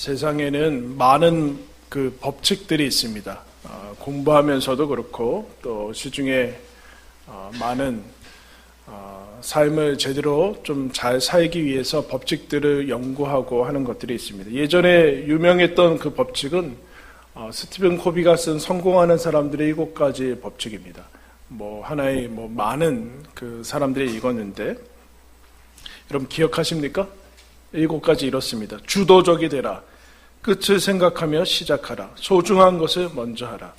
세상에는 많은 그 법칙들이 있습니다. 공부하면서도 그렇고 또 시중에 많은 삶을 제대로 좀 잘 살기 위해서 법칙들을 연구하고 하는 것들이 있습니다. 예전에 유명했던 그 법칙은 스티븐 코비가 쓴 성공하는 사람들의 7가지 법칙입니다. 하나의 많은 그 사람들이 읽었는데 여러분 기억하십니까? 7가지 이렇습니다. 주도적이 되라. 끝을 생각하며 시작하라. 소중한 것을 먼저 하라.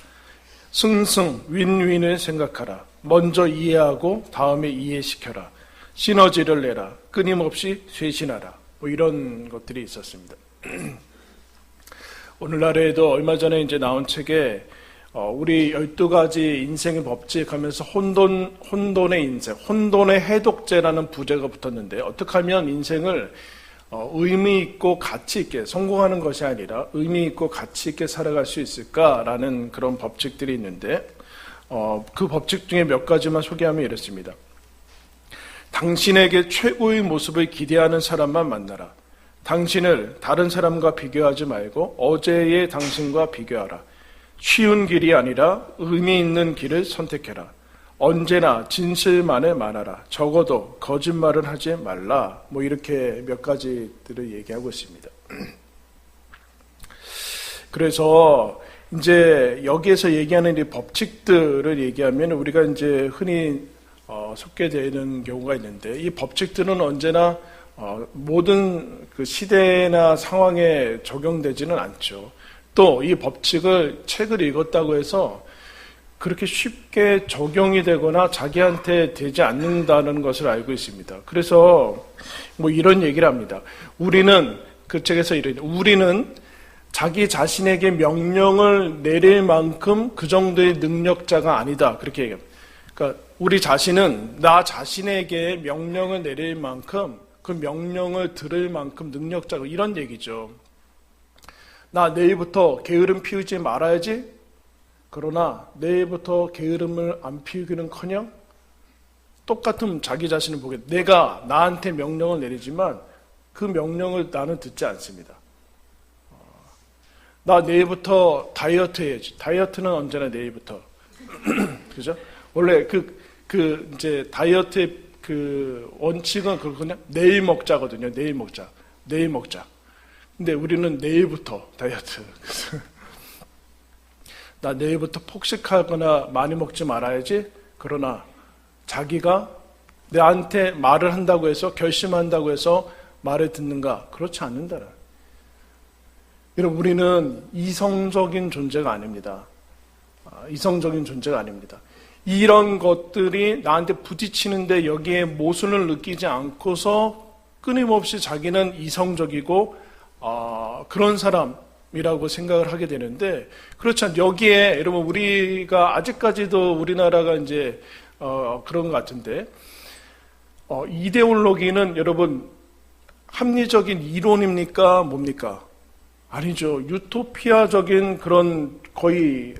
승승, 윈윈을 생각하라. 먼저 이해하고 다음에 이해시켜라. 시너지를 내라. 끊임없이 쇄신하라. 이런 것들이 있었습니다. 오늘날에도 얼마 전에 이제 나온 책에 우리 12가지 인생의 법칙 하면서 혼돈의 인생, 혼돈의 해독제라는 부제가 붙었는데 어떻게 하면 인생을 의미 있고 가치 있게 성공하는 것이 아니라 의미 있고 가치 있게 살아갈 수 있을까라는 그런 법칙들이 있는데 그 법칙 중에 몇 가지만 소개하면 이렇습니다. 당신에게 최고의 모습을 기대하는 사람만 만나라. 당신을 다른 사람과 비교하지 말고 어제의 당신과 비교하라. 쉬운 길이 아니라 의미 있는 길을 선택해라. 언제나 진실만을 말하라. 적어도 거짓말은 하지 말라. 이렇게 몇 가지들을 얘기하고 있습니다. 그래서 이제 여기에서 얘기하는 이 법칙들을 얘기하면 우리가 이제 흔히 속게 되는 경우가 있는데 이 법칙들은 언제나 모든 그 시대나 상황에 적용되지는 않죠. 또 이 법칙을 책을 읽었다고 해서 그렇게 쉽게 적용이 되거나 자기한테 되지 않는다는 것을 알고 있습니다. 그래서 이런 얘기를 합니다. 우리는 그 책에서 우리는 자기 자신에게 명령을 내릴 만큼 그 정도의 능력자가 아니다. 그렇게 얘기합니다. 그러니까 우리 자신은 나 자신에게 명령을 내릴 만큼 그 명령을 들을 만큼 능력자고 이런 얘기죠. 나 내일부터 게으름 피우지 말아야지. 그러나 내일부터 게으름을 안 피우기는커녕 똑같은 자기 자신을 보게 내가 나한테 명령을 내리지만 그 명령을 나는 듣지 않습니다. 나 내일부터 다이어트 해야지. 다이어트는 언제나 내일부터. 그죠? 원래 이제 다이어트의 그 원칙은 그거냐? 내일 먹자거든요. 내일 먹자. 근데 우리는 내일부터 다이어트. 나 내일부터 폭식하거나 많이 먹지 말아야지. 그러나 자기가 나한테 말을 한다고 해서 결심한다고 해서 말을 듣는가? 그렇지 않는다라. 여러분 우리는 이성적인 존재가 아닙니다. 이성적인 존재가 아닙니다. 이런 것들이 나한테 부딪히는데 여기에 모순을 느끼지 않고서 끊임없이 자기는 이성적이고 그런 사람이라고 생각을 하게 되는데 그렇지 않죠. 여기에 여러분 우리가 아직까지도 우리나라가 이제 그런 것 같은데 이데올로기는 여러분 합리적인 이론입니까? 뭡니까? 아니죠. 유토피아적인 그런 거의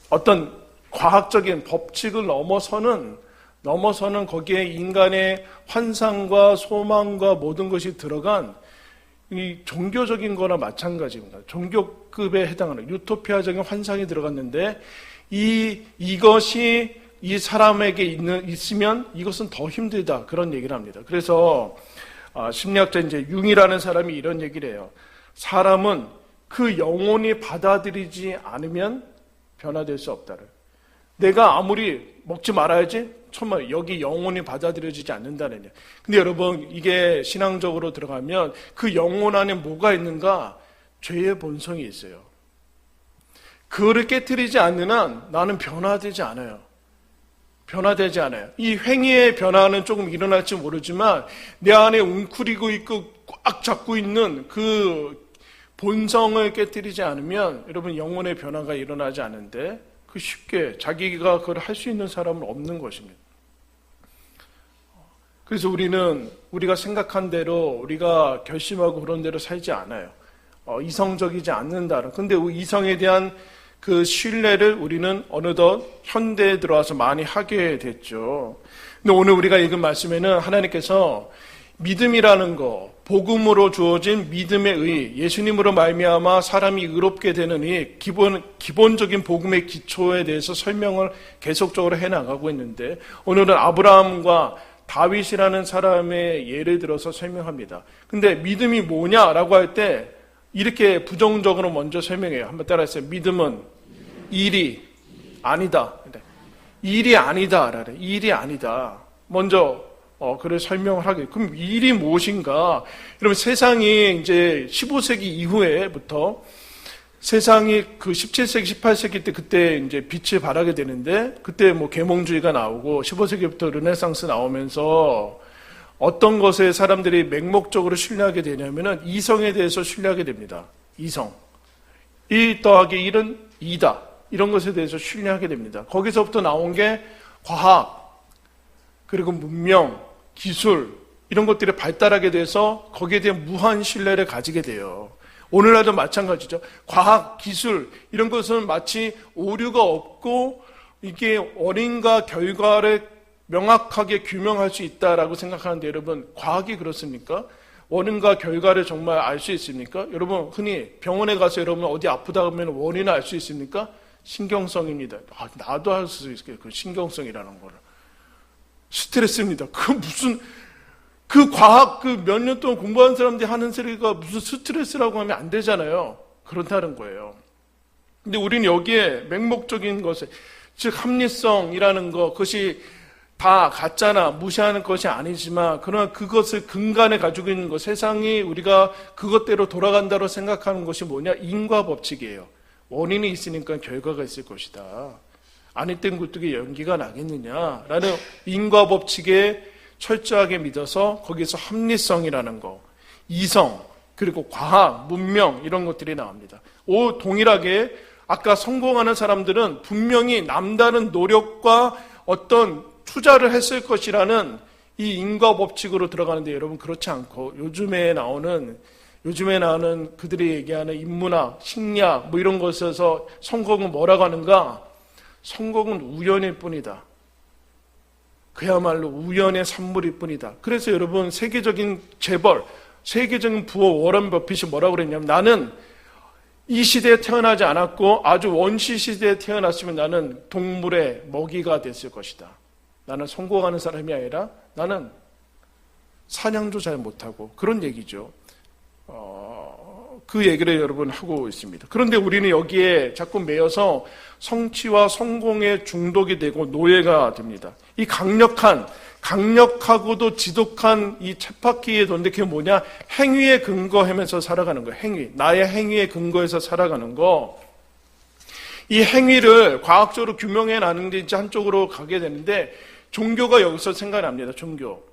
어떤 과학적인 법칙을 넘어서는 거기에 인간의 환상과 소망과 모든 것이 들어간 이 종교적인 거나 마찬가지입니다. 종교급에 해당하는 유토피아적인 환상이 들어갔는데 이것이 이 사람에게 있으면 이것은 더 힘들다. 그런 얘기를 합니다. 그래서 심리학자 이제 융이라는 사람이 이런 얘기를 해요. 사람은 그 영혼이 받아들이지 않으면 변화될 수 없다를. 내가 아무리 먹지 말아야지 정말 여기 영혼이 받아들여지지 않는다는 얘기예요. 근데 여러분 이게 신앙적으로 들어가면 그 영혼 안에 뭐가 있는가? 죄의 본성이 있어요. 그거를 깨트리지 않는 한 나는 변화되지 않아요. 이 행위의 변화는 조금 일어날지 모르지만 내 안에 웅크리고 있고 꽉 잡고 있는 그 본성을 깨트리지 않으면 여러분 영혼의 변화가 일어나지 않는데 그 쉽게 자기가 그걸 할 수 있는 사람은 없는 것입니다. 그래서 우리가 생각한 대로 우리가 결심하고 그런 대로 살지 않아요. 이성적이지 않는다는. 근데 이성에 대한 그 신뢰를 우리는 어느덧 현대에 들어와서 많이 하게 됐죠. 근데 오늘 우리가 읽은 말씀에는 하나님께서 믿음이라는 거, 복음으로 주어진 믿음의 의, 예수님으로 말미암아 사람이 의롭게 되는 이 기본적인 복음의 기초에 대해서 설명을 계속적으로 해나가고 있는데, 오늘은 아브라함과 다윗이라는 사람의 예를 들어서 설명합니다. 근데 믿음이 뭐냐라고 할 때 이렇게 부정적으로 먼저 설명해요. 한번 따라하세요. 믿음은 일이 아니다. 일이 아니다. 일이 아니다. 먼저 그를 설명을 하게. 그럼 일이 무엇인가? 여러분, 세상이 이제 15세기 이후에부터 세상이 그 17세기, 18세기 때 그때 이제 빛을 발하게 되는데, 그때 뭐 계몽주의가 나오고 15세기부터 르네상스 나오면서 어떤 것에 사람들이 맹목적으로 신뢰하게 되냐면은 이성에 대해서 신뢰하게 됩니다. 이성. 1 더하기 1은 2다. 이런 것에 대해서 신뢰하게 됩니다. 거기서부터 나온 게 과학, 그리고 문명, 기술, 이런 것들이 발달하게 돼서 거기에 대한 무한 신뢰를 가지게 돼요. 오늘날도 마찬가지죠. 과학, 기술, 이런 것은 마치 오류가 없고 이게 원인과 결과를 명확하게 규명할 수 있다라고 생각하는데, 여러분, 과학이 그렇습니까? 원인과 결과를 정말 알 수 있습니까? 여러분, 흔히 병원에 가서 여러분 어디 아프다 하면 원인을 알 수 있습니까? 신경성입니다. 나도 할 수 있어요. 그 신경성이라는 거를. 스트레스입니다. 그 과학, 그 몇 년 동안 공부한 사람들이 하는 소리가 무슨 스트레스라고 하면 안 되잖아요. 그렇다는 거예요. 근데 우리는 여기에 맹목적인 것에, 즉 합리성이라는 것, 그것이 다 가짜나 무시하는 것이 아니지만, 그러나 그것을 근간에 가지고 있는 것, 세상이 우리가 그것대로 돌아간다고 생각하는 것이 뭐냐? 인과 법칙이에요. 원인이 있으니까 결과가 있을 것이다. 아니 땐 굴뚝에 연기가 나겠느냐라는 인과 법칙에 철저하게 믿어서 거기서 합리성이라는 거, 이성, 그리고 과학, 문명, 이런 것들이 나옵니다. 동일하게 아까 성공하는 사람들은 분명히 남다른 노력과 어떤 투자를 했을 것이라는 이 인과 법칙으로 들어가는데, 여러분 그렇지 않고 요즘에 나오는 그들이 얘기하는 인문학, 심리학 뭐 이런 것에서 성공은 뭐라고 하는가? 성공은 우연일 뿐이다. 그야말로 우연의 산물일 뿐이다. 그래서 여러분, 세계적인 재벌, 세계적인 부호 워런 버핏이 뭐라고 그랬냐면, 나는 이 시대에 태어나지 않았고 아주 원시 시대에 태어났으면 나는 동물의 먹이가 됐을 것이다. 나는 성공하는 사람이 아니라 나는 사냥도 잘 못하고, 그런 얘기죠. 그 얘기를 여러분 하고 있습니다. 그런데 우리는 여기에 자꾸 매여서 성취와 성공에 중독이 되고 노예가 됩니다. 이 강력하고도 지독한 이 쳇바퀴에 도는데, 그게 뭐냐? 행위에 근거하면서 살아가는 거예요. 행위. 나의 행위에 근거해서 살아가는 거. 이 행위를 과학적으로 규명해 나는데 이제 한쪽으로 가게 되는데, 종교가 여기서 생각납니다. 종교.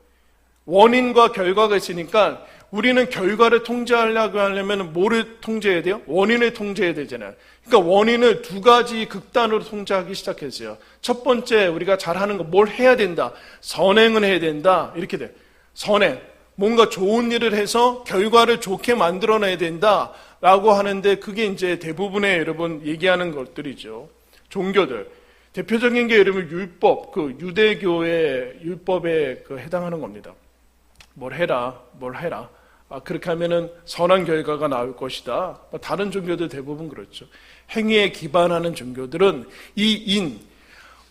원인과 결과가 있으니까 우리는 결과를 통제하려고 하려면 뭐를 통제해야 돼요? 원인을 통제해야 되잖아요. 그러니까 원인을 두 가지 극단으로 통제하기 시작했어요. 첫 번째, 우리가 잘하는 거, 뭘 해야 된다. 선행은 해야 된다. 이렇게 돼요. 선행. 뭔가 좋은 일을 해서 결과를 좋게 만들어내야 된다. 라고 하는데, 그게 이제 대부분의 여러분 얘기하는 것들이죠. 종교들. 대표적인 게 여러분 율법, 그 유대교의 율법에 해당하는 겁니다. 뭘 해라. 그렇게 하면은 선한 결과가 나올 것이다. 다른 종교들 대부분 그렇죠. 행위에 기반하는 종교들은 이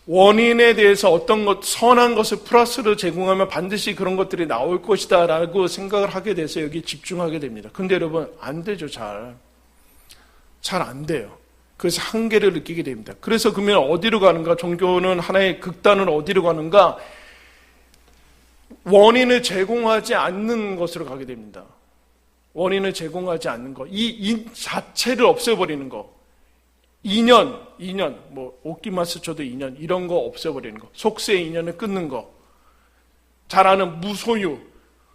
원인에 대해서 어떤 것, 선한 것을 플러스로 제공하면 반드시 그런 것들이 나올 것이다 라고 생각을 하게 돼서 여기 집중하게 됩니다. 근데 여러분, 안 되죠. 잘 안 돼요. 그래서 한계를 느끼게 됩니다. 그래서 그러면 어디로 가는가? 종교는 하나의 극단으로 어디로 가는가? 원인을 제공하지 않는 것으로 가게 됩니다. 원인을 제공하지 않는 것. 이 인 자체를 없애버리는 것. 인연, 뭐, 옷기만 스쳐도 인연, 이런 거 없애버리는 것. 속세의 인연을 끊는 것. 잘 아는 무소유.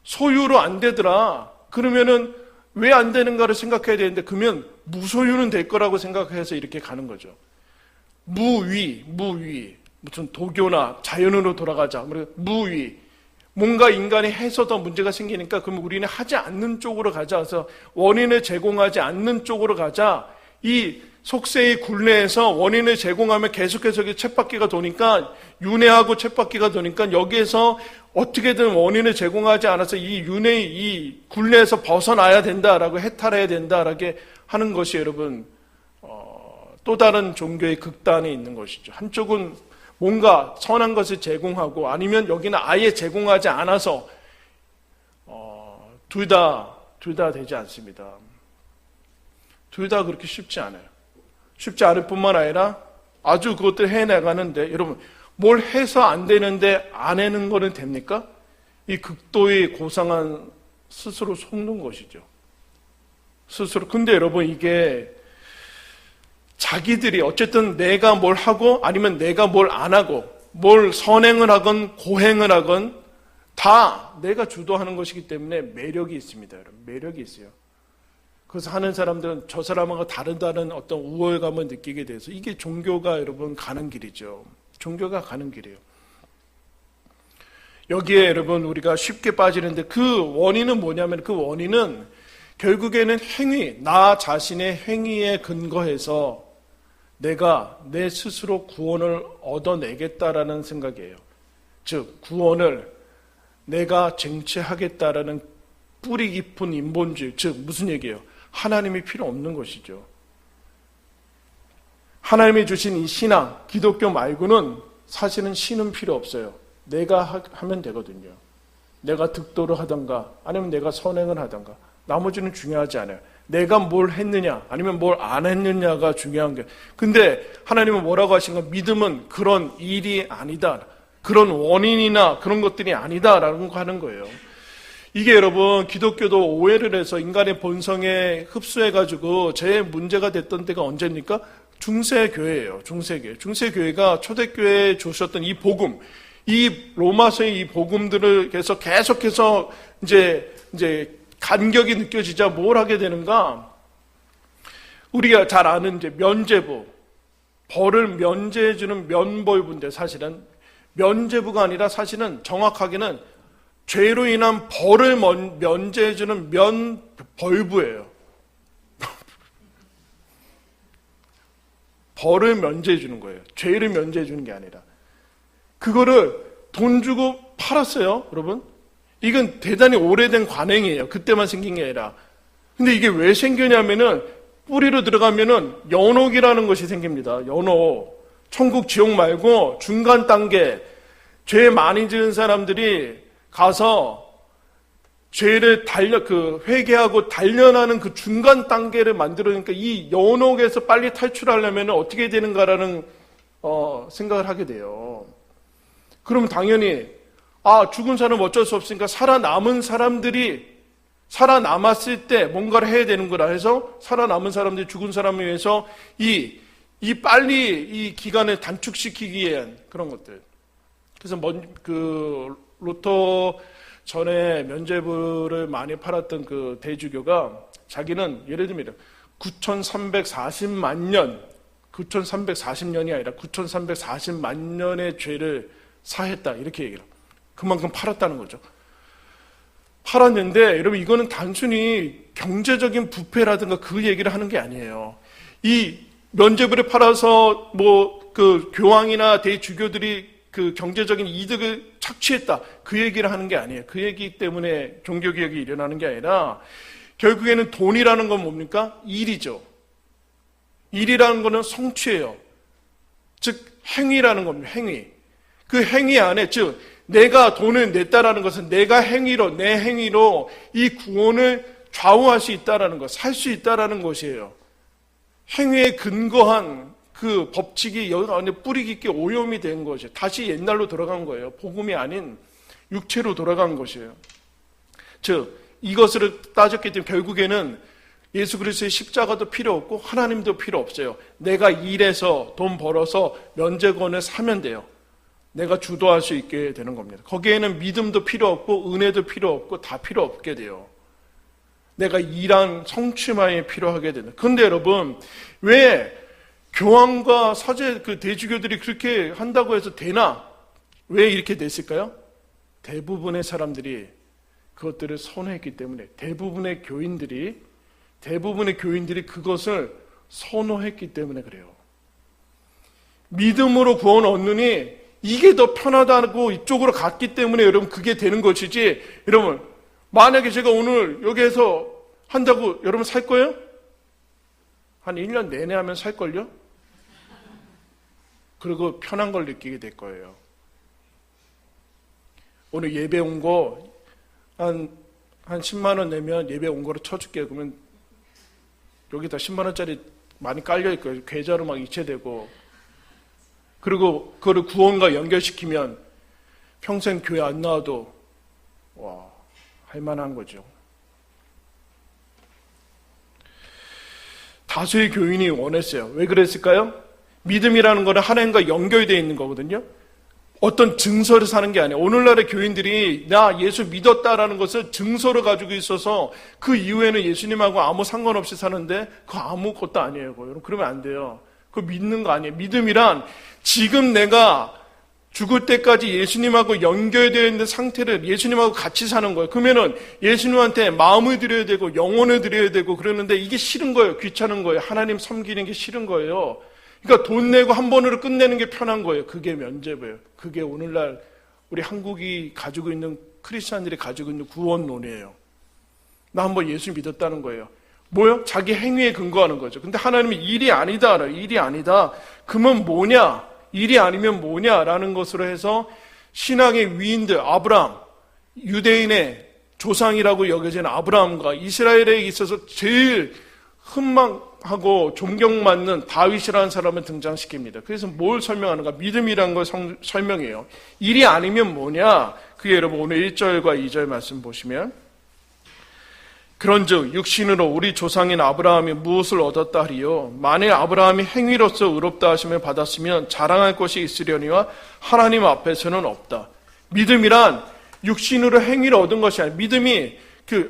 소유로 안 되더라. 그러면은 왜 안 되는가를 생각해야 되는데, 그러면 무소유는 될 거라고 생각해서 이렇게 가는 거죠. 무위. 무슨 도교나 자연으로 돌아가자. 무위. 뭔가 인간이 해서 더 문제가 생기니까 그럼 우리는 하지 않는 쪽으로 가자. 그래서 원인을 제공하지 않는 쪽으로 가자. 이 속세의 굴레에서 원인을 제공하면 계속해서 쳇바퀴가 도니까, 윤회하고 쳇바퀴가 도니까 여기에서 어떻게든 원인을 제공하지 않아서 이 윤회의 이 굴레에서 벗어나야 된다라고, 해탈해야 된다라고 하는 것이 여러분 또 다른 종교의 극단에 있는 것이죠. 한쪽은 뭔가 선한 것을 제공하고, 아니면 여기는 아예 제공하지 않아서 둘 다 되지 않습니다. 둘 다 그렇게 쉽지 않아요. 쉽지 않을 뿐만 아니라 아주 그것들 해나가는데, 여러분 뭘 해서 안 되는데 안 해는 거는 됩니까? 이 극도의 고상한 스스로 속는 것이죠. 스스로. 근데 여러분 이게 자기들이 어쨌든 내가 뭘 하고 아니면 내가 뭘 안 하고, 뭘 선행을 하건 고행을 하건 다 내가 주도하는 것이기 때문에 매력이 있습니다. 여러분. 매력이 있어요. 그래서 하는 사람들은 저 사람하고 다르다는 어떤 우월감을 느끼게 돼서, 이게 종교가 여러분 가는 길이죠. 종교가 가는 길이에요. 여기에 여러분 우리가 쉽게 빠지는데, 그 원인은 뭐냐면, 그 원인은 결국에는 행위, 나 자신의 행위에 근거해서 내가 내 스스로 구원을 얻어내겠다라는 생각이에요. 즉 구원을 내가 쟁취하겠다라는 뿌리 깊은 인본주의. 즉 무슨 얘기예요? 하나님이 필요 없는 것이죠. 하나님이 주신 이 신앙, 기독교 말고는 사실은 신은 필요 없어요. 내가 하면 되거든요. 내가 득도를 하던가 아니면 내가 선행을 하던가, 나머지는 중요하지 않아요. 내가 뭘 했느냐 아니면 뭘 안 했느냐가 중요한 게. 근데 하나님은 뭐라고 하신가? 믿음은 그런 일이 아니다, 그런 원인이나 그런 것들이 아니다라는 거 하는 거예요. 이게 여러분 기독교도 오해를 해서 인간의 본성에 흡수해가지고 제일 문제가 됐던 때가 언제입니까? 중세교회예요. 중세교회. 중세교회가 초대교회에 주셨던 이 복음, 이 로마서의 이 복음들을 계속해서 이제 간격이 느껴지자 뭘 하게 되는가? 우리가 잘 아는 이제 면죄부, 벌을 면제해주는 면벌부인데, 사실은 면죄부가 아니라 사실은 정확하게는 죄로 인한 벌을 면제해주는 면벌부예요. 벌을 면제해주는 거예요. 죄를 면제해주는 게 아니라. 그거를 돈 주고 팔았어요, 여러분. 이건 대단히 오래된 관행이에요. 그때만 생긴 게 아니라. 근데 이게 왜 생겼냐면은, 뿌리로 들어가면은 연옥이라는 것이 생깁니다. 연옥. 천국 지옥 말고 중간 단계, 죄 많이 지은 사람들이 가서 죄를 회개하고 단련하는 그 중간 단계를 만들어니까, 이 연옥에서 빨리 탈출하려면 어떻게 되는가라는 생각을 하게 돼요. 그러면 당연히 죽은 사람은 어쩔 수 없으니까 살아남은 사람들이 살아남았을 때 뭔가를 해야 되는구나 해서, 살아남은 사람들이 죽은 사람을 위해서 빨리 이 기간을 단축시키기 위한 그런 것들. 그래서 로또 전에 면죄부를 많이 팔았던 그 대주교가, 자기는 예를 들면 9,340만 년, 9,340년이 아니라 9,340만 년의 죄를 사했다, 이렇게 얘기를 해요. 그만큼 팔았다는 거죠. 팔았는데 여러분, 이거는 단순히 경제적인 부패라든가 그 얘기를 하는 게 아니에요. 이 면죄부를 팔아서 그 교황이나 대주교들이 그 경제적인 이득을 착취했다, 그 얘기를 하는 게 아니에요. 그 얘기 때문에 종교개혁이 일어나는 게 아니라, 결국에는 돈이라는 건 뭡니까? 일이죠. 일이라는 거는 성취예요. 즉 행위라는 겁니다. 행위. 그 행위 안에, 즉 내가 돈을 냈다라는 것은 내 행위로 이 구원을 좌우할 수 있다라는 것, 살 수 있다라는 것이에요. 행위에 근거한 그 법칙이 여기 안에 뿌리 깊게 오염이 된 것이에요. 다시 옛날로 돌아간 거예요. 복음이 아닌 육체로 돌아간 것이에요. 즉 이것을 따졌기 때문에 결국에는 예수 그리스도의 십자가도 필요 없고 하나님도 필요 없어요. 내가 일해서 돈 벌어서 면죄권을 사면 돼요. 내가 주도할 수 있게 되는 겁니다. 거기에는 믿음도 필요 없고 은혜도 필요 없고 다 필요 없게 돼요. 내가 일한 성취만이 필요하게 된다. 그런데 여러분, 왜 교황과 사제 그 대주교들이 그렇게 한다고 해서 되나? 왜 이렇게 됐을까요? 대부분의 사람들이 그것들을 선호했기 때문에, 대부분의 교인들이 그것을 선호했기 때문에 그래요. 믿음으로 구원 얻느니 이게 더 편하다고 이쪽으로 갔기 때문에 여러분 그게 되는 것이지, 여러분 만약에 제가 오늘 여기에서 한다고 여러분 살 거예요? 한 1년 내내 하면 살걸요? 그리고 편한 걸 느끼게 될 거예요. 오늘 예배 온 거 한 10만 원 내면 예배 온 거로 쳐줄게요. 그러면 여기다 10만 원짜리 많이 깔려있고요. 계좌로 막 이체되고, 그리고 그거를 구원과 연결시키면 평생 교회 안 나와도 할만한 거죠. 다수의 교인이 원했어요. 왜 그랬을까요? 믿음이라는 거는 하나님과 연결되어 있는 거거든요. 어떤 증서를 사는 게 아니에요. 오늘날의 교인들이 나 예수 믿었다라는 것을 증서로 가지고 있어서 그 이후에는 예수님하고 아무 상관없이 사는데 그거 아무것도 아니에요. 여러분 그러면 안 돼요. 그거 믿는 거 아니에요. 믿음이란 지금 내가 죽을 때까지 예수님하고 연결되어 있는 상태를 예수님하고 같이 사는 거예요. 그러면은 예수님한테 마음을 드려야 되고 영혼을 드려야 되고 그러는데 이게 싫은 거예요. 귀찮은 거예요. 하나님 섬기는 게 싫은 거예요. 그러니까 돈 내고 한 번으로 끝내는 게 편한 거예요. 그게 면죄부예요. 그게 오늘날 우리 한국이 가지고 있는, 크리스찬들이 가지고 있는 구원론이에요. 나 한번 예수 믿었다는 거예요. 뭐요? 자기 행위에 근거하는 거죠. 근데 하나님이 일이 아니다. 일이 아니다. 그러면 뭐냐? 일이 아니면 뭐냐라는 것으로 해서 신앙의 위인들, 아브라함, 유대인의 조상이라고 여겨지는 아브라함과 이스라엘에 있어서 제일 흥망하고 존경받는 다윗이라는 사람을 등장시킵니다. 그래서 뭘 설명하는가? 믿음이라는 걸 설명해요. 일이 아니면 뭐냐? 그게 여러분 오늘 1절과 2절 말씀 보시면, 그런즉 육신으로 우리 조상인 아브라함이 무엇을 얻었다 하리요? 만일 아브라함이 행위로서 의롭다 하심을 받았으면 자랑할 것이 있으려니와 하나님 앞에서는 없다. 믿음이란 육신으로 행위를 얻은 것이 아니라, 믿음이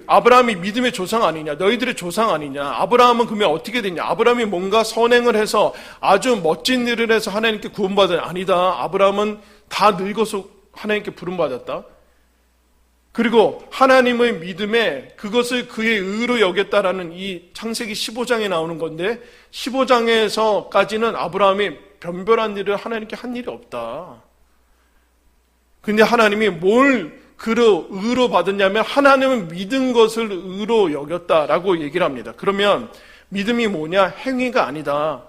아브라함이 믿음의 조상 아니냐? 너희들의 조상 아니냐? 아브라함은 그러면 어떻게 됐냐? 아브라함이 뭔가 선행을 해서 아주 멋진 일을 해서 하나님께 구원받은, 아니다. 아브라함은 다 늙어서 하나님께 부름받았다. 그리고 하나님의 믿음에 그것을 그의 의로 여겼다라는 이 창세기 15장에 나오는 건데, 15장에서까지는 아브라함이 변별한 일을 하나님께 한 일이 없다. 근데 하나님이 뭘 의로 받았냐면 하나님은 믿은 것을 의로 여겼다라고 얘기를 합니다. 그러면 믿음이 뭐냐? 행위가 아니다.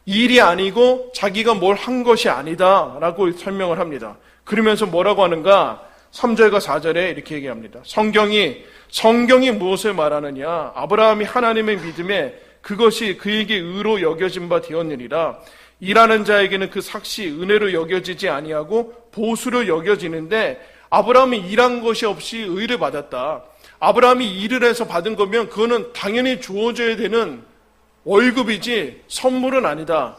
일이 아니고 자기가 뭘 한 것이 아니다라고 설명을 합니다. 그러면서 뭐라고 하는가? 3절과 4절에 이렇게 얘기합니다. 성경이 무엇을 말하느냐? 아브라함이 하나님의 믿음에 그것이 그에게 의로 여겨진 바 되었느니라. 일하는 자에게는 그 삭시 은혜로 여겨지지 아니하고 보수로 여겨지는데, 아브라함이 일한 것이 없이 의를 받았다. 아브라함이 일을 해서 받은 거면 그거는 당연히 주어져야 되는 월급이지 선물은 아니다.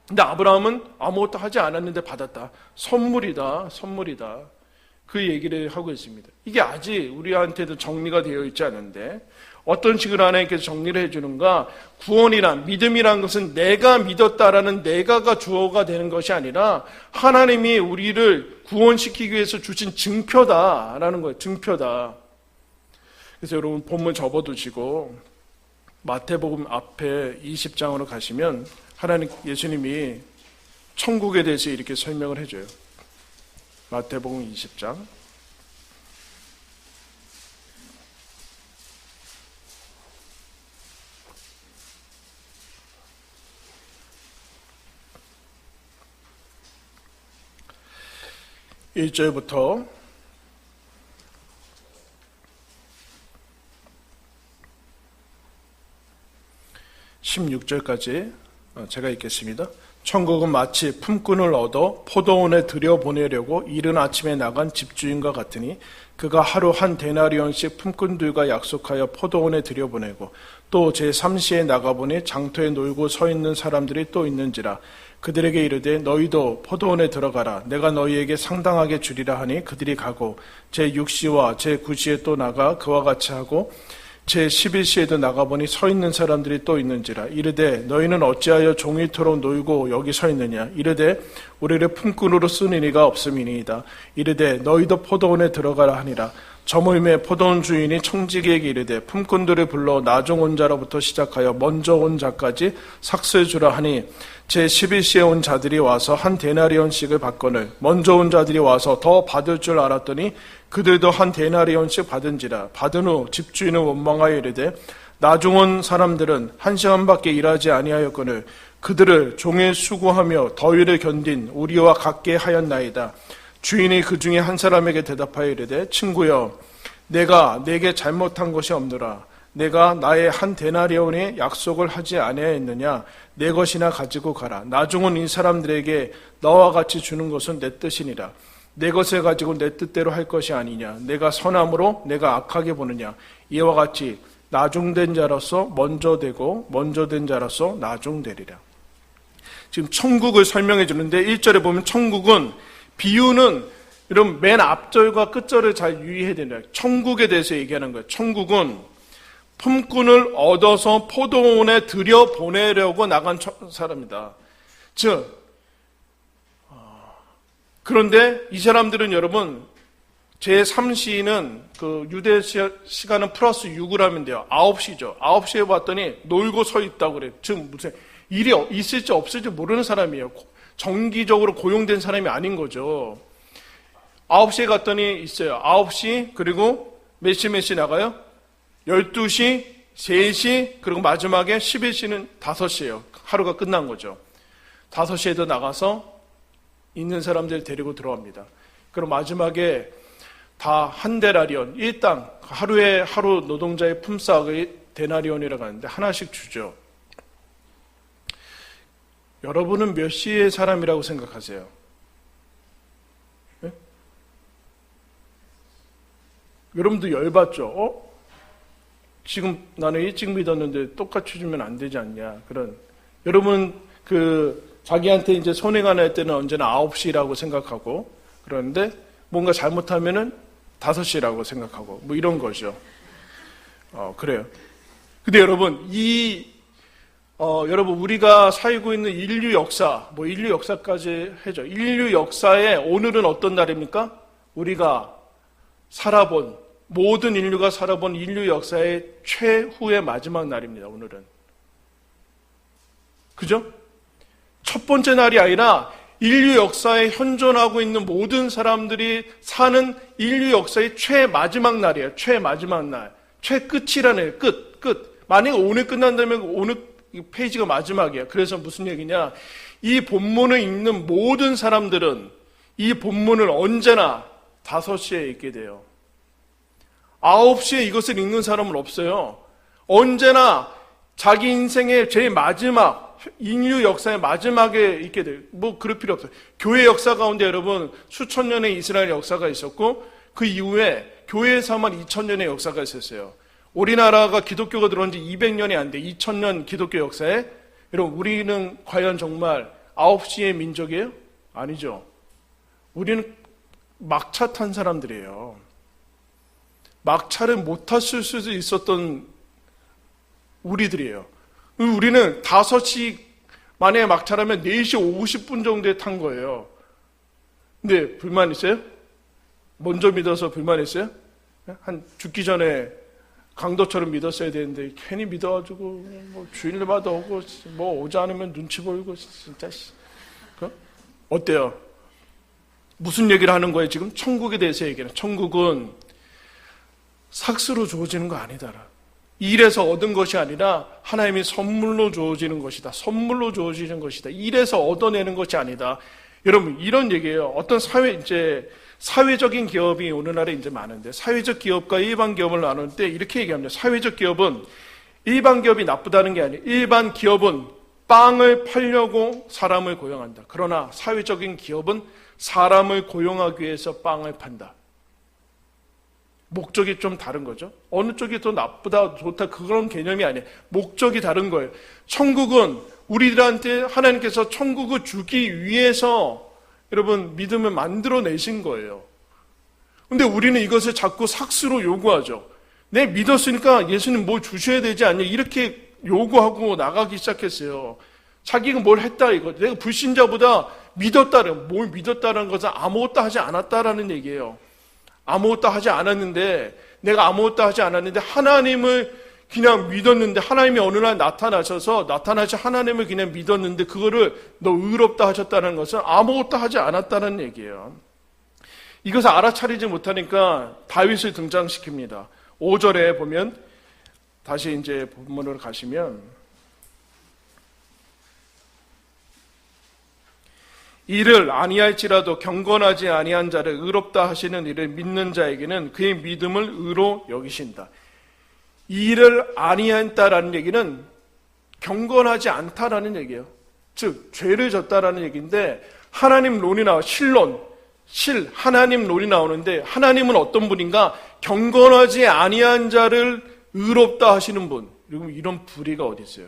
근데 아브라함은 아무것도 하지 않았는데 받았다. 선물이다. 그 얘기를 하고 있습니다. 이게 아직 우리한테도 정리가 되어 있지 않은데, 어떤 식으로 하나님께서 정리를 해주는가? 구원이란, 믿음이란 것은 내가 믿었다라는 내가가 주어가 되는 것이 아니라 하나님이 우리를 구원시키기 위해서 주신 증표다라는 거예요. 증표다. 그래서 여러분 본문 접어두시고 마태복음 앞에 20장으로 가시면 예수님이 천국에 대해서 이렇게 설명을 해줘요. 마태복음 20장 1절부터 16절까지 제가 읽겠습니다. 천국은 마치 품꾼을 얻어 포도원에 들여보내려고 이른 아침에 나간 집주인과 같으니 그가 하루 한 데나리온씩 품꾼들과 약속하여 포도원에 들여보내고 또 제3시에 나가보니 장터에 놀고 서 있는 사람들이 또 있는지라. 그들에게 이르되 너희도 포도원에 들어가라. 내가 너희에게 상당하게 주리라 하니 그들이 가고 제6시와 제9시에 또 나가 그와 같이 하고 제11시에도 나가보니 서 있는 사람들이 또 있는지라. 이르되 너희는 어찌하여 종일토록 놀고 여기 서 있느냐. 이르되 우리를 품꾼으로 쓰는 이가 없음이니이다. 이르되 너희도 포도원에 들어가라 하니라. 저모임의 포도원 주인이 청지기에게 이르되 품꾼들을 불러 나중 온 자로부터 시작하여 먼저 온 자까지 삭수해 주라 하니 제11시에 온 자들이 와서 한 데나리온씩을 받거늘 먼저 온 자들이 와서 더 받을 줄 알았더니 그들도 한 데나리온씩 받은지라. 받은 후 집주인은 원망하여 이르되 나중 온 사람들은 1시간밖에 일하지 아니하였거늘 그들을 종일 수고하며 더위를 견딘 우리와 같게 하였나이다. 주인이 그 중에 한 사람에게 대답하여 이르되 친구여 내가 내게 잘못한 것이 없노라. 내가 나의 한 데나리온의 약속을 하지 아니하였느냐. 내 것이나 가지고 가라. 나중 온 이 사람들에게 너와 같이 주는 것은 내 뜻이니라. 내 것을 가지고 내 뜻대로 할 것이 아니냐. 내가 선함으로 내가 악하게 보느냐. 이와 같이 나중된 자로서 먼저 되고 먼저 된 자로서 나중되리라. 지금 천국을 설명해 주는데 1절에 보면 천국은 비유는 이런 맨 앞절과 끝절을 잘 유의해야 된다. 천국에 대해서 얘기하는 거예요. 천국은 품꾼을 얻어서 포도원에 들여보내려고 나간 사람이다. 즉 그런데 이 사람들은 여러분 제3시는 그 유대 시간은 플러스 6을 하면 돼요. 9시죠. 9시에 봤더니 놀고 서 있다고 그래요. 즉 무슨 일이 있을지 없을지 모르는 사람이에요. 정기적으로 고용된 사람이 아닌 거죠. 9시에 갔더니 있어요. 9시 그리고 몇 시 나가요? 12시, 3시 그리고 마지막에 11시는 5시예요. 하루가 끝난 거죠. 5시에도 나가서 있는 사람들 데리고 들어갑니다. 그럼 마지막에 다 한 데나리온, 일당 하루에 하루 노동자의 품삯의 데나리온이라고 하는데 하나씩 주죠. 여러분은 몇 시의 사람이라고 생각하세요? 네? 여러분도 열받죠? 지금 나는 일찍 믿었는데 똑같이 주면 안 되지 않냐? 그런. 여러분, 자기한테 이제 손해가 날 때는 언제나 9시라고 생각하고, 그런데 뭔가 잘못하면은 5시라고 생각하고, 뭐 이런 거죠. 그래요. 근데 여러분, 여러분, 우리가 살고 있는 인류 역사, 인류 역사까지 해죠. 인류 역사에 오늘은 어떤 날입니까? 우리가 모든 인류가 살아본 인류 역사의 최후의 마지막 날입니다, 오늘은. 그죠? 첫 번째 날이 아니라 인류 역사에 현존하고 있는 모든 사람들이 사는 인류 역사의 최마지막 날이에요. 최마지막 날. 최끝이라는 끝. 만약에 오늘 끝난다면 오늘 페이지가 마지막이에요. 그래서 무슨 얘기냐? 이 본문을 읽는 모든 사람들은 이 본문을 언제나 5시에 읽게 돼요. 9시에 이것을 읽는 사람은 없어요. 언제나 자기 인생의 제일 마지막, 인류 역사의 마지막에 읽게 돼요. 그럴 필요 없어요. 교회 역사 가운데 여러분 수천 년의 이스라엘 역사가 있었고 그 이후에 교회에서만 2000년의 역사가 있었어요. 우리나라가 기독교가 들어온 지 200년이 안 돼. 2000년 기독교 역사에 여러분 우리는 과연 정말 9시의 민족이에요? 아니죠. 우리는 막차 탄 사람들이에요. 막차를 못 탔을 수도 있었던 우리들이에요. 우리는 5시 만에 막차라면 4시 50분 정도에 탄 거예요. 근데 불만 있어요? 먼저 믿어서 불만 있어요? 한 죽기 전에 강도처럼 믿었어야 되는데 괜히 믿어가지고 주일마다 오고 오지 않으면 눈치 보이고 진짜 어때요? 무슨 얘기를 하는 거예요? 지금 천국에 대해서 얘기해요. 천국은 삭스로 주어지는 거 아니다라. 일에서 얻은 것이 아니라 하나님이 선물로 주어지는 것이다. 선물로 주어지는 것이다. 일에서 얻어내는 것이 아니다. 여러분 이런 얘기예요. 어떤 사회적인 기업이 오늘날에 이제 많은데 사회적 기업과 일반 기업을 나눌 때 이렇게 얘기합니다. 사회적 기업은 일반 기업이 나쁘다는 게 아니에요. 일반 기업은 빵을 팔려고 사람을 고용한다. 그러나 사회적인 기업은 사람을 고용하기 위해서 빵을 판다. 목적이 좀 다른 거죠. 어느 쪽이 더 나쁘다, 좋다 그런 개념이 아니에요. 목적이 다른 거예요. 천국은 우리들한테 하나님께서 천국을 주기 위해서 여러분 믿음을 만들어내신 거예요. 근데 우리는 이것을 자꾸 삭스로 요구하죠. 내 믿었으니까 예수님 뭘 주셔야 되지 않냐 이렇게 요구하고 나가기 시작했어요. 자기가 뭘 했다 이거. 내가 불신자보다 뭘 믿었다는 것은 아무것도 하지 않았다라는 얘기예요. 아무것도 하지 않았는데, 내가 아무것도 하지 않았는데 하나님을 그냥 믿었는데, 하나님이 어느 날 나타나시 하나님을 그냥 믿었는데 그거를 너 의롭다 하셨다는 것은 아무것도 하지 않았다는 얘기예요. 이것을 알아차리지 못하니까 다윗을 등장시킵니다. 5절에 보면, 다시 이제 본문으로 가시면, 이를 아니할지라도 경건하지 아니한 자를 의롭다 하시는 이를 믿는 자에게는 그의 믿음을 의로 여기신다. 이를 아니한다라는 얘기는 경건하지 않다라는 얘기예요. 즉 죄를 졌다라는 얘기인데, 하나님 론이 나와, 하나님 론이 나오는데, 하나님은 어떤 분인가? 경건하지 아니한 자를 의롭다 하시는 분. 그리고 이런 불의가 어디 있어요?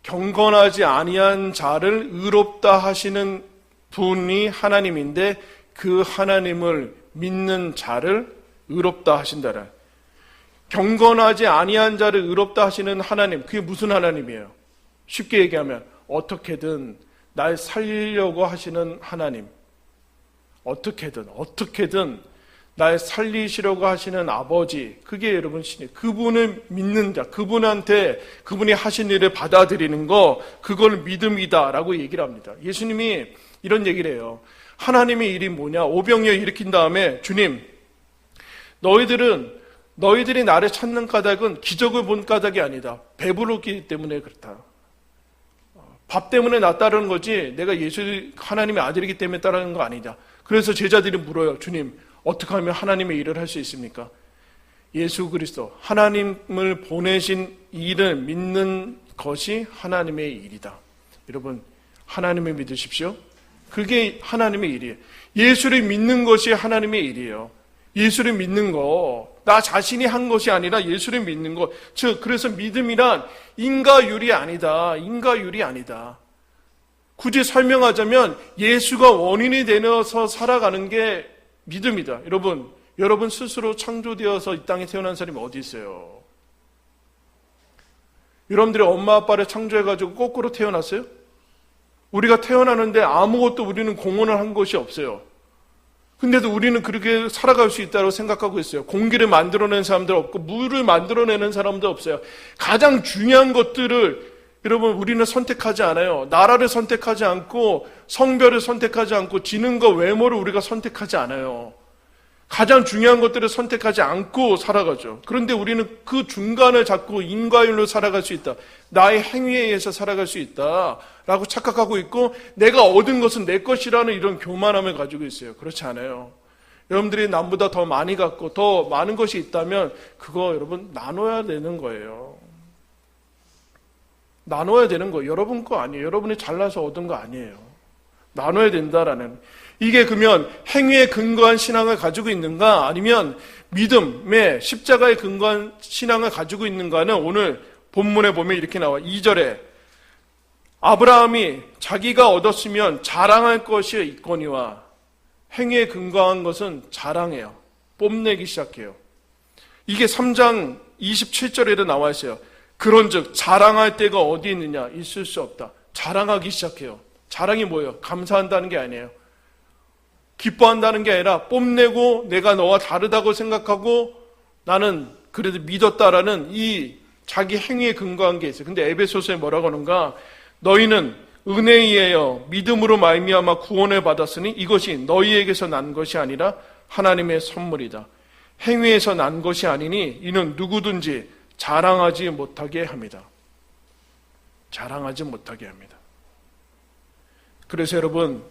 경건하지 아니한 자를 의롭다 하시는 분이 하나님인데, 그 하나님을 믿는 자를 의롭다 하신다라. 경건하지 아니한 자를 의롭다 하시는 하나님, 그게 무슨 하나님이에요? 쉽게 얘기하면 어떻게든 날 살리려고 하시는 하나님, 어떻게든 날 살리시려고 하시는 아버지, 그게 여러분 신이, 그분을 믿는 자, 그분이 하신 일을 받아들이는 거, 그걸 믿음이다라고 얘기를 합니다. 예수님이 이런 얘기를 해요. 하나님의 일이 뭐냐? 오병이어 일으킨 다음에, 주님, 너희들이 나를 찾는 까닭은 기적을 본 까닭이 아니다. 배부르기 때문에 그렇다. 밥 때문에 나 따르는 거지, 내가 하나님의 아들이기 때문에 따르는 거 아니다. 그래서 제자들이 물어요. 주님, 어떻게 하면 하나님의 일을 할 수 있습니까? 예수 그리스도, 하나님을 보내신 일을 믿는 것이 하나님의 일이다. 여러분, 하나님을 믿으십시오. 그게 하나님의 일이에요. 예수를 믿는 것이 하나님의 일이에요. 예수를 믿는 거, 나 자신이 한 것이 아니라 예수를 믿는 것. 즉, 그래서 믿음이란 인과율이 아니다. 굳이 설명하자면 예수가 원인이 되어서 살아가는 게 믿음이다. 여러분 스스로 창조되어서 이 땅에 태어난 사람이 어디 있어요? 여러분들이 엄마 아빠를 창조해가지고 거꾸로 태어났어요? 우리가 태어나는데 아무것도 우리는 공헌을 한 것이 없어요. 근데도 우리는 그렇게 살아갈 수 있다고 생각하고 있어요. 공기를 만들어낸 사람들 없고 물을 만들어내는 사람도 없어요. 가장 중요한 것들을 여러분 우리는 선택하지 않아요. 나라를 선택하지 않고 성별을 선택하지 않고 지능과 외모를 우리가 선택하지 않아요. 가장 중요한 것들을 선택하지 않고 살아가죠. 그런데 우리는 그 중간을 잡고 인과율로 살아갈 수 있다. 나의 행위에 의해서 살아갈 수 있다라고 착각하고 있고, 내가 얻은 것은 내 것이라는 이런 교만함을 가지고 있어요. 그렇지 않아요. 여러분들이 남보다 더 많이 갖고 더 많은 것이 있다면 그거 여러분 나눠야 되는 거예요. 나눠야 되는 거예요. 여러분 거 아니에요. 여러분이 잘나서 얻은 거 아니에요. 나눠야 된다라는. 이게 그러면 행위에 근거한 신앙을 가지고 있는가, 아니면 믿음의 십자가에 근거한 신앙을 가지고 있는가는 오늘 본문에 보면 이렇게 나와. 2절에 아브라함이 자기가 얻었으면 자랑할 것이 있거니와, 행위에 근거한 것은 자랑해요. 뽐내기 시작해요. 이게 3장 27절에도 나와 있어요. 그런즉 자랑할 때가 어디 있느냐? 있을 수 없다. 자랑하기 시작해요. 자랑이 뭐예요? 감사한다는 게 아니에요. 기뻐한다는 게 아니라 뽐내고 내가 너와 다르다고 생각하고 나는 그래도 믿었다라는 이 자기 행위에 근거한 게 있어요. 근데 에베소서에 뭐라고 하는가? 너희는 은혜에 의하여 믿음으로 말미암아 구원을 받았으니 이것이 너희에게서 난 것이 아니라 하나님의 선물이다. 행위에서 난 것이 아니니 이는 누구든지 자랑하지 못하게 합니다. 자랑하지 못하게 합니다. 그래서 여러분,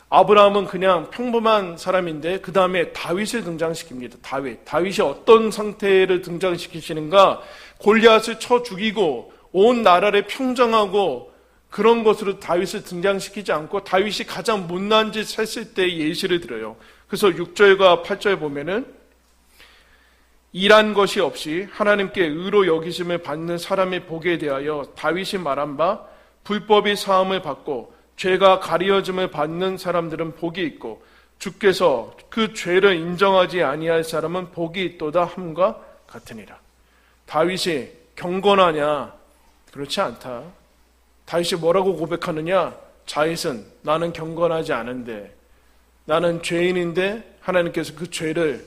아브라함은 그냥 평범한 사람인데 그 다음에 다윗을 등장시킵니다. 다윗이 어떤 상태를 등장시키시는가? 골리앗을 쳐 죽이고 온 나라를 평정하고 그런 것으로 다윗을 등장시키지 않고, 다윗이 가장 못난 짓 했을 때 예시를 들어요. 그래서 6절과 8절 보면은 일한 것이 없이 하나님께 의로 여기심을 받는 사람의 복에 대하여 다윗이 말한 바, 불법이 사함을 받고 죄가 가리어짐을 받는 사람들은 복이 있고 주께서 그 죄를 인정하지 아니할 사람은 복이 있도다 함과 같으니라. 다윗이 경건하냐? 그렇지 않다. 다윗이 뭐라고 고백하느냐? 자윗은 나는 경건하지 않은데, 나는 죄인인데 하나님께서 그 죄를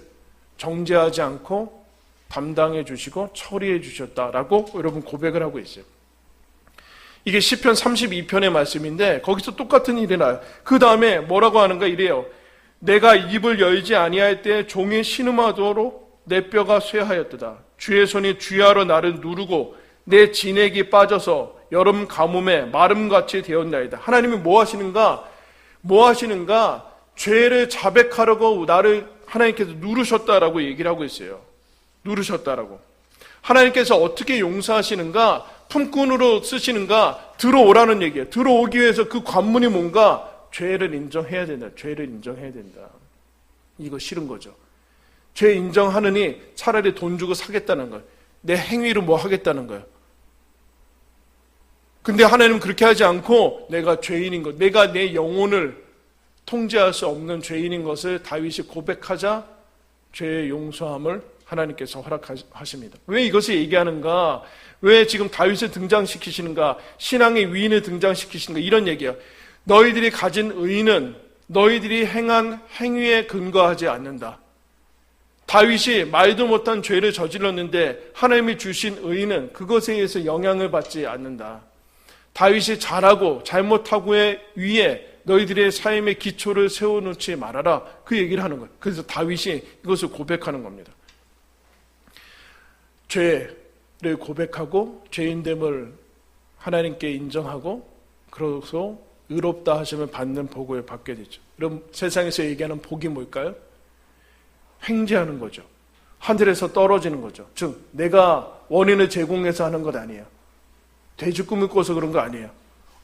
정죄하지 않고 담당해 주시고 처리해 주셨다라고 여러분 고백을 하고 있어요. 이게 시편 32편의 말씀인데 거기서 똑같은 일이 나요. 그 다음에 뭐라고 하는가 이래요. 내가 입을 열지 아니할 때 종이 신음하도록 내 뼈가 쇠하였도다. 주의 손이 주야로 나를 누르고 내 진액이 빠져서 여름 가뭄에 마름같이 되었나이다. 하나님이 뭐 하시는가? 죄를 자백하려고 나를 하나님께서 누르셨다라고 얘기를 하고 있어요. 누르셨다라고. 하나님께서 어떻게 용서하시는가? 품꾼으로 쓰시는가? 들어오라는 얘기예요. 들어오기 위해서 그 관문이 뭔가? 죄를 인정해야 된다. 죄를 인정해야 된다. 이거 싫은 거죠. 죄 인정하느니 차라리 돈 주고 사겠다는 거예요. 내 행위로 뭐 하겠다는 거예요. 근데 하나님은 그렇게 하지 않고 내가 죄인인 것, 내가 내 영혼을 통제할 수 없는 죄인인 것을 다윗이 고백하자 죄의 용서함을 하나님께서 허락하십니다. 왜 이것을 얘기하는가? 왜 지금 다윗을 등장시키시는가? 신앙의 위인을 등장시키시는가? 이런 얘기예요. 너희들이 가진 의는 너희들이 행한 행위에 근거하지 않는다. 다윗이 말도 못한 죄를 저질렀는데 하나님이 주신 의는 그것에 의해서 영향을 받지 않는다. 다윗이 잘하고 잘못하고의 위에 너희들의 삶의 기초를 세워놓지 말아라. 그 얘기를 하는 거예요. 그래서 다윗이 이것을 고백하는 겁니다. 죄를 고백하고 죄인됨을 하나님께 인정하고 그래서 의롭다 하시면 받는 복을 받게 되죠. 그럼 세상에서 얘기하는 복이 뭘까요? 횡재하는 거죠. 하늘에서 떨어지는 거죠. 즉 내가 원인을 제공해서 하는 것 아니에요. 돼지 꿈을 꿔서 그런 거 아니에요.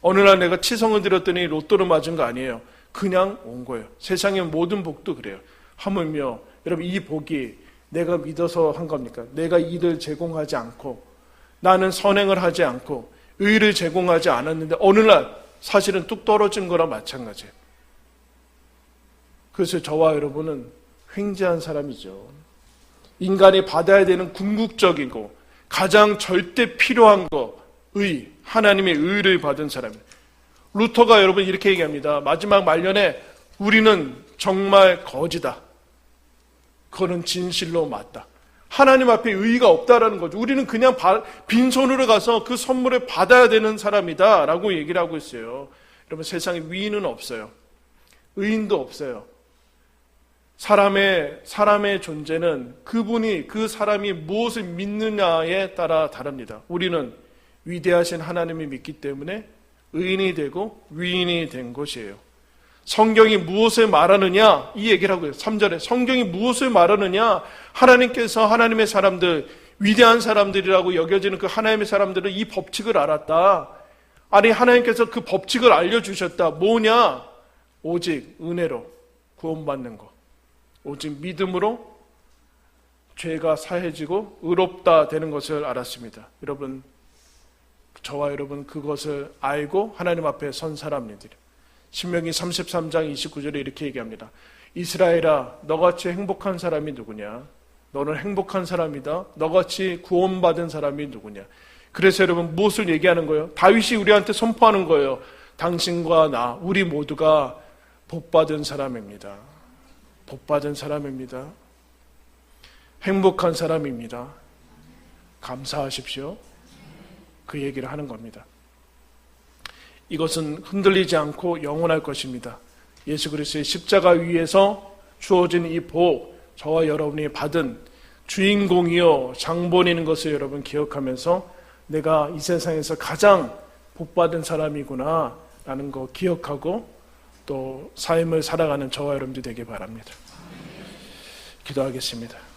어느 날 내가 치성을 들었더니 로또를 맞은 거 아니에요. 그냥 온 거예요. 세상의 모든 복도 그래요. 하물며 여러분 이 복이 내가 믿어서 한 겁니까? 내가 이를 제공하지 않고 나는 선행을 하지 않고 의를 제공하지 않았는데 어느 날 사실은 뚝 떨어진 거랑 마찬가지예요. 그래서 저와 여러분은 횡재한 사람이죠. 인간이 받아야 되는 궁극적이고 가장 절대 필요한 거 의, 하나님의 의를 받은 사람이에요. 루터가 여러분 이렇게 얘기합니다. 마지막 말년에 우리는 정말 거지다. 그거는 진실로 맞다. 하나님 앞에 의의가 없다라는 거죠. 우리는 그냥 빈손으로 가서 그 선물을 받아야 되는 사람이다 라고 얘기를 하고 있어요. 여러분 세상에 위인은 없어요. 의인도 없어요. 사람의 존재는 그 사람이 무엇을 믿느냐에 따라 다릅니다. 우리는 위대하신 하나님을 믿기 때문에 의인이 되고 위인이 된 것이에요. 성경이 무엇을 말하느냐? 이 얘기를 하고요. 3절에 성경이 무엇을 말하느냐? 하나님께서 하나님의 사람들, 위대한 사람들이라고 여겨지는 그 하나님의 사람들은 이 법칙을 알았다. 아니 하나님께서 그 법칙을 알려주셨다. 뭐냐? 오직 은혜로 구원받는 것. 오직 믿음으로 죄가 사해지고 의롭다 되는 것을 알았습니다. 여러분 저와 여러분 그것을 알고 하나님 앞에 선 사람들이에요. 신명기 33장 29절에 이렇게 얘기합니다. 이스라엘아 너같이 행복한 사람이 누구냐? 너는 행복한 사람이다. 너같이 구원받은 사람이 누구냐? 그래서 여러분 무엇을 얘기하는 거예요? 다윗이 우리한테 선포하는 거예요. 당신과 나 우리 모두가 복받은 사람입니다. 복받은 사람입니다. 행복한 사람입니다. 감사하십시오. 그 얘기를 하는 겁니다. 이것은 흔들리지 않고 영원할 것입니다. 예수 그리스도의 십자가 위에서 주어진 이 복, 저와 여러분이 받은 주인공이요 장본인 것을 여러분 기억하면서 내가 이 세상에서 가장 복받은 사람이구나 라는 거 기억하고 또 삶을 살아가는 저와 여러분들 되길 바랍니다. 기도하겠습니다.